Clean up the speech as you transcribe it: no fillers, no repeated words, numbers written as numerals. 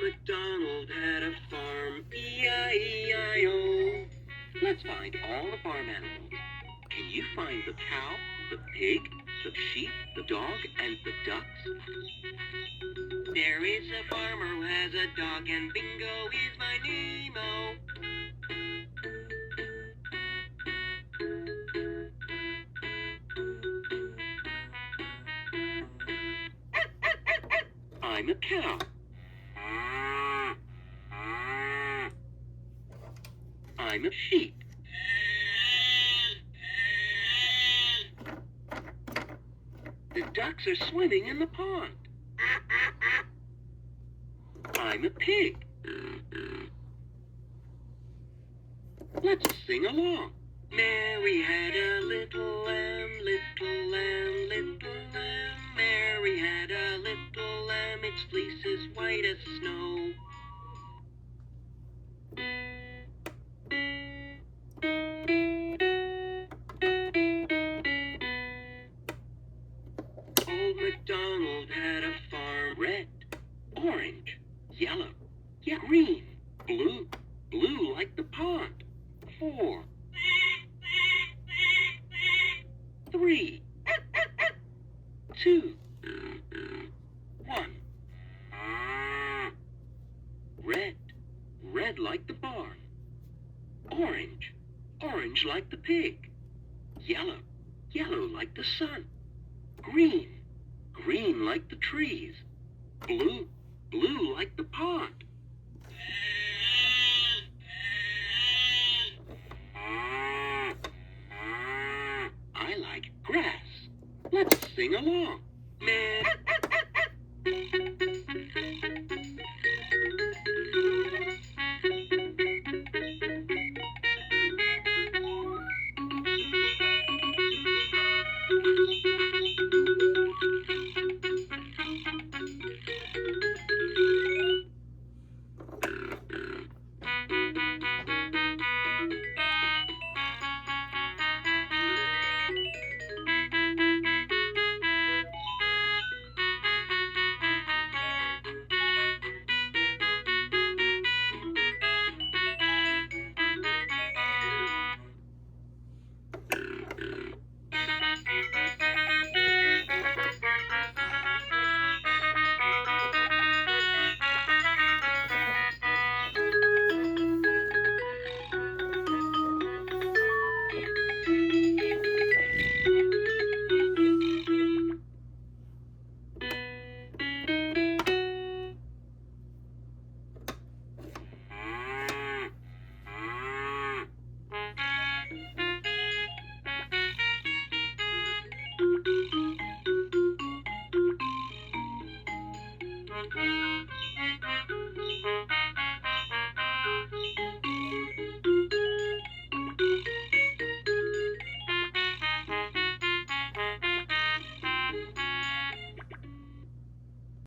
MacDonald had a farm, E-I-E-I-O. Let's find all the farm animals. Can you find the cow, the pig, the sheep, the dog, and the ducks? There is a farmer who has a dog, and Bingo is my Nemo. I'm a cow. I'm a sheep. The ducks are swimming in the pond. I'm a pig. Let's sing along. Mary had a little lamb, little lamb, little lamb. Mary had a little lamb, its fleece is white as snow. Old MacDonald had a farm, red, orange, yellow, green, blue, blue like the pond. 4, 3, 2, 1. Red, red like the barn. Orange, orange like the pig. Yellow, yellow like the sun. Green, green like the trees. Blue, blue like the pond. I like grass. Let's sing along.